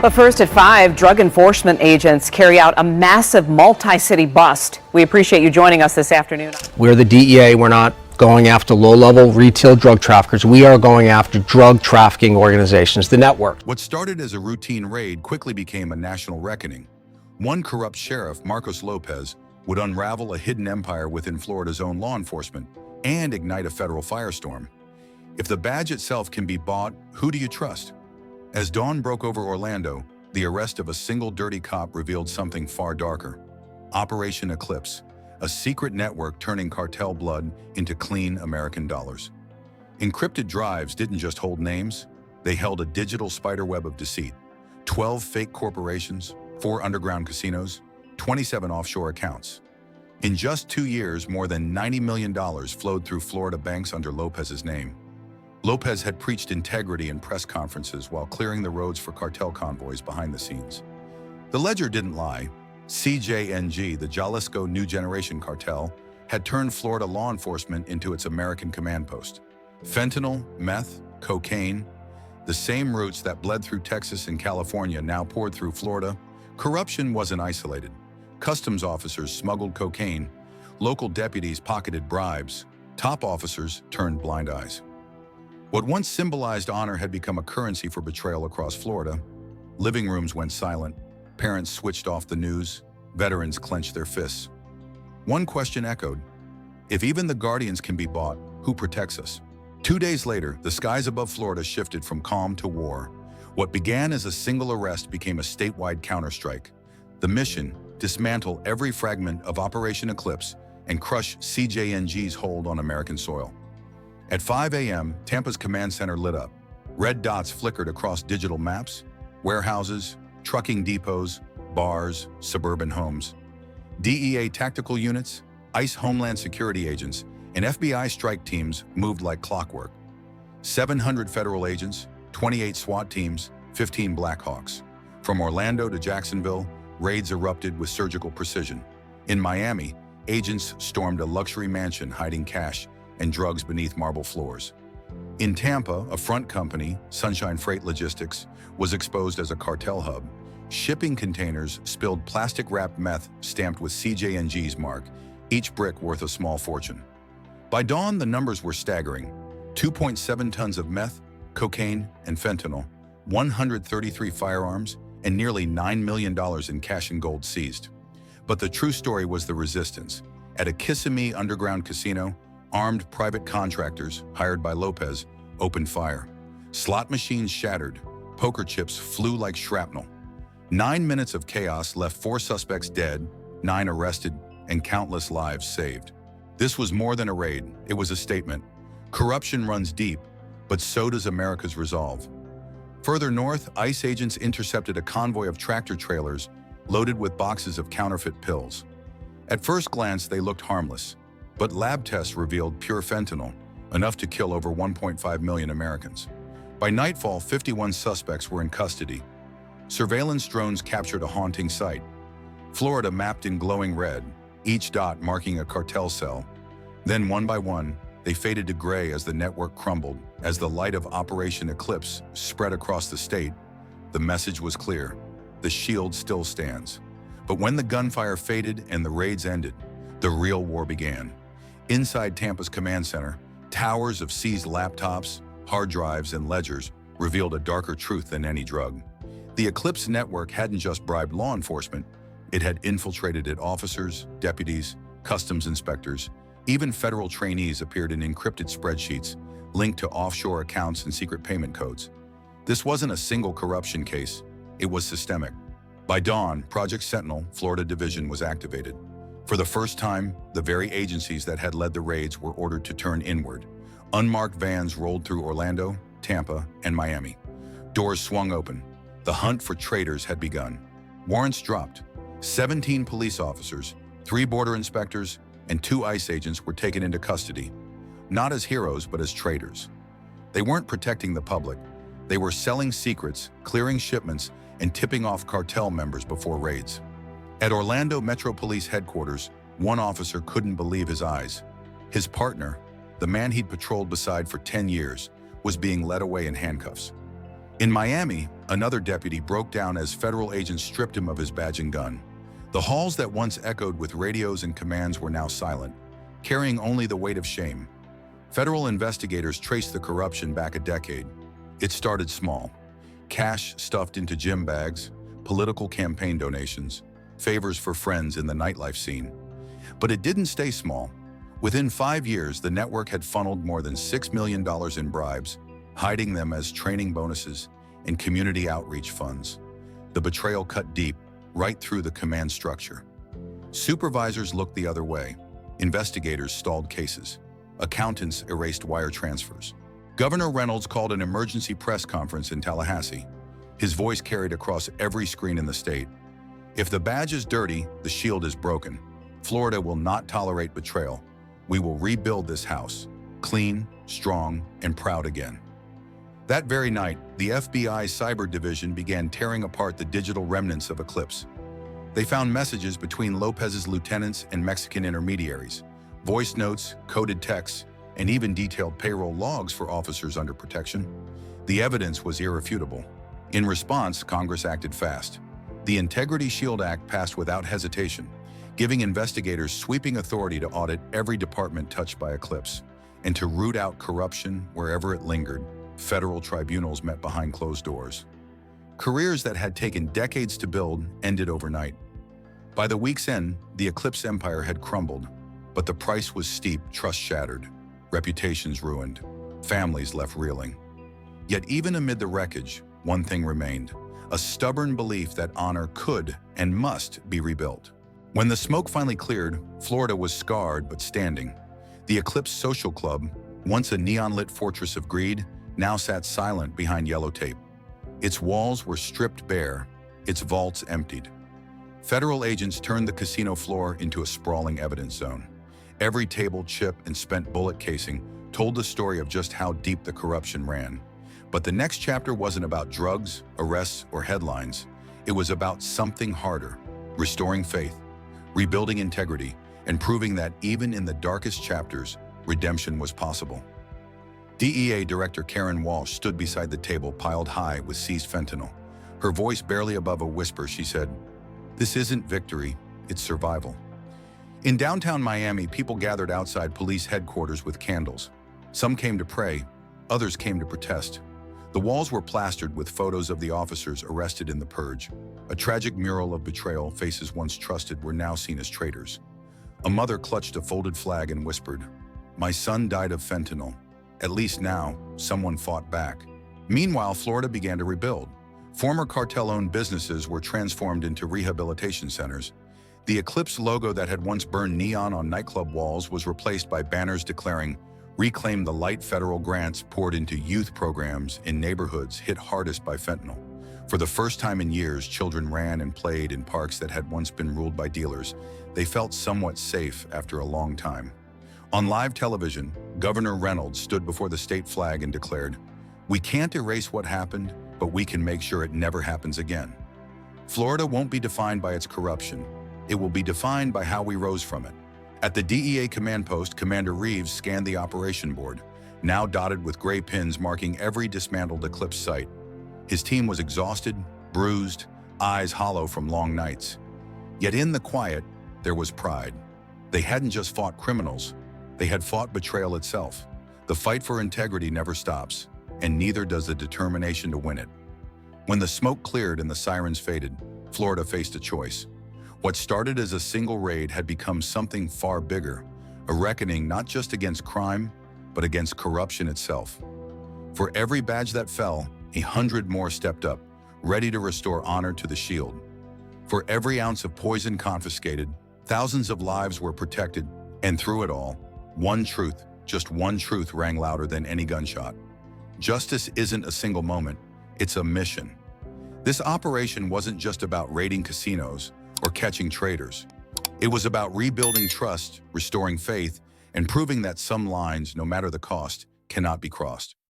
But first at 5, drug enforcement agents carry out a massive multi-city bust. We appreciate you joining us this afternoon. We're the DEA. We're not going after low-level retail drug traffickers. We are going after drug trafficking organizations, the network. What started as a routine raid quickly became a national reckoning. One corrupt sheriff, Marcos Lopez, would unravel a hidden empire within Florida's own law enforcement and ignite a federal firestorm. If the badge itself can be bought, who do you trust? As dawn broke over Orlando, the arrest of a single dirty cop revealed something far darker. Operation Eclipse, a secret network turning cartel blood into clean American dollars. Encrypted drives didn't just hold names, they held a digital spiderweb of deceit. 12 fake corporations, 4 underground casinos, 27 offshore accounts. In just 2 years, more than $90 million flowed through Florida banks under Lopez's name. Lopez had preached integrity in press conferences while clearing the roads for cartel convoys behind the scenes. The ledger didn't lie. CJNG, the Jalisco New Generation Cartel, had turned Florida law enforcement into its American command post. Fentanyl, meth, cocaine, the same routes that bled through Texas and California now poured through Florida. Corruption wasn't isolated. Customs officers smuggled cocaine, local deputies pocketed bribes, top officers turned blind eyes. What once symbolized honor had become a currency for betrayal across Florida. Living rooms went silent, parents switched off the news, veterans clenched their fists. One question echoed: if even the guardians can be bought, who protects us? 2 days later, the skies above Florida shifted from calm to war. What began as a single arrest became a statewide counterstrike. The mission: dismantle every fragment of Operation Eclipse and crush CJNG's hold on American soil. At 5 a.m., Tampa's command center lit up. Red dots flickered across digital maps, warehouses, trucking depots, bars, suburban homes. DEA tactical units, ICE Homeland Security agents, and FBI strike teams moved like clockwork. 700 federal agents, 28 SWAT teams, 15 Blackhawks. From Orlando to Jacksonville, raids erupted with surgical precision. In Miami, agents stormed a luxury mansion hiding cash and drugs beneath marble floors. In Tampa, a front company, Sunshine Freight Logistics, was exposed as a cartel hub. Shipping containers spilled plastic-wrapped meth stamped with CJNG's mark, each brick worth a small fortune. By dawn, the numbers were staggering: 2.7 tons of meth, cocaine, and fentanyl, 133 firearms, and nearly $9 million in cash and gold seized. But the true story was the resistance. At a Kissimmee underground casino, armed private contractors, hired by Lopez, opened fire. Slot machines shattered, poker chips flew like shrapnel. 9 minutes of chaos left 4 suspects dead, 9 arrested, and countless lives saved. This was more than a raid, it was a statement. Corruption runs deep, but so does America's resolve. Further north, ICE agents intercepted a convoy of tractor trailers loaded with boxes of counterfeit pills. At first glance, they looked harmless, but lab tests revealed pure fentanyl, enough to kill over 1.5 million Americans. By nightfall, 51 suspects were in custody. Surveillance drones captured a haunting sight. Florida mapped in glowing red, each dot marking a cartel cell. Then, one by one, they faded to gray as the network crumbled. As the light of Operation Eclipse spread across the state, the message was clear: the shield still stands. But when the gunfire faded and the raids ended, the real war began. Inside Tampa's command center, towers of seized laptops, hard drives, and ledgers revealed a darker truth than any drug. The Eclipse network hadn't just bribed law enforcement, it had infiltrated it. Officers, deputies, customs inspectors, even federal trainees appeared in encrypted spreadsheets linked to offshore accounts and secret payment codes. This wasn't a single corruption case, it was systemic. By dawn, Project Sentinel, Florida Division, was activated. For the first time, the very agencies that had led the raids were ordered to turn inward. Unmarked vans rolled through Orlando, Tampa, and Miami. Doors swung open. The hunt for traitors had begun. Warrants dropped. 17 police officers, 3 border inspectors, and 2 ICE agents were taken into custody. Not as heroes, but as traitors. They weren't protecting the public. They were selling secrets, clearing shipments, and tipping off cartel members before raids. At Orlando Metro Police Headquarters, one officer couldn't believe his eyes. His partner, the man he'd patrolled beside for 10 years, was being led away in handcuffs. In Miami, another deputy broke down as federal agents stripped him of his badge and gun. The halls that once echoed with radios and commands were now silent, carrying only the weight of shame. Federal investigators traced the corruption back a decade. It started small. Cash stuffed into gym bags, political campaign donations, favors for friends in the nightlife scene. But it didn't stay small. Within 5 years, the network had funneled more than $6 million in bribes, hiding them as training bonuses and community outreach funds. The betrayal cut deep, right through the command structure. Supervisors looked the other way. Investigators stalled cases. Accountants erased wire transfers. Governor Reynolds called an emergency press conference in Tallahassee. His voice carried across every screen in the state. If the badge is dirty, the shield is broken. Florida will not tolerate betrayal. We will rebuild this house, clean, strong, and proud again. That very night, the FBI Cyber Division began tearing apart the digital remnants of Eclipse. They found messages between Lopez's lieutenants and Mexican intermediaries, voice notes, coded texts, and even detailed payroll logs for officers under protection. The evidence was irrefutable. In response, Congress acted fast. The Integrity Shield Act passed without hesitation, giving investigators sweeping authority to audit every department touched by Eclipse and to root out corruption wherever it lingered. Federal tribunals met behind closed doors. Careers that had taken decades to build ended overnight. By the week's end, the Eclipse empire had crumbled, but the price was steep, trust shattered, reputations ruined, families left reeling. Yet even amid the wreckage, one thing remained, a stubborn belief that honor could and must be rebuilt. When the smoke finally cleared, Florida was scarred but standing. The Eclipse Social Club, once a neon-lit fortress of greed, now sat silent behind yellow tape. Its walls were stripped bare, its vaults emptied. Federal agents turned the casino floor into a sprawling evidence zone. Every table, chip, and spent bullet casing told the story of just how deep the corruption ran. But the next chapter wasn't about drugs, arrests, or headlines. It was about something harder: restoring faith, rebuilding integrity, and proving that even in the darkest chapters, redemption was possible. DEA Director Karen Walsh stood beside the table piled high with seized fentanyl. Her voice barely above a whisper, she said, "This isn't victory, it's survival." In downtown Miami, people gathered outside police headquarters with candles. Some came to pray, others came to protest. The walls were plastered with photos of the officers arrested in the purge. A tragic mural of betrayal, faces once trusted were now seen as traitors. A mother clutched a folded flag and whispered, "My son died of fentanyl. At least now, someone fought back." Meanwhile, Florida began to rebuild. Former cartel-owned businesses were transformed into rehabilitation centers. The Eclipse logo that had once burned neon on nightclub walls was replaced by banners declaring, "Reclaim the light." Federal grants poured into youth programs in neighborhoods hit hardest by fentanyl. For the first time in years, children ran and played in parks that had once been ruled by dealers. They felt somewhat safe after a long time. On live television, Governor Reynolds stood before the state flag and declared, "We can't erase what happened, but we can make sure it never happens again." Florida won't be defined by its corruption. It will be defined by how we rose from it. At the DEA command post, Commander Reeves scanned the operation board, now dotted with gray pins marking every dismantled Eclipse site. His team was exhausted, bruised, eyes hollow from long nights. Yet in the quiet, there was pride. They hadn't just fought criminals, they had fought betrayal itself. The fight for integrity never stops, and neither does the determination to win it. When the smoke cleared and the sirens faded, Florida faced a choice. What started as a single raid had become something far bigger, a reckoning not just against crime, but against corruption itself. For every badge that fell, 100 more stepped up, ready to restore honor to the shield. For every ounce of poison confiscated, thousands of lives were protected, and through it all, one truth, just one truth rang louder than any gunshot. Justice isn't a single moment, it's a mission. This operation wasn't just about raiding casinos or catching traitors. It was about rebuilding trust, restoring faith, and proving that some lines, no matter the cost, cannot be crossed.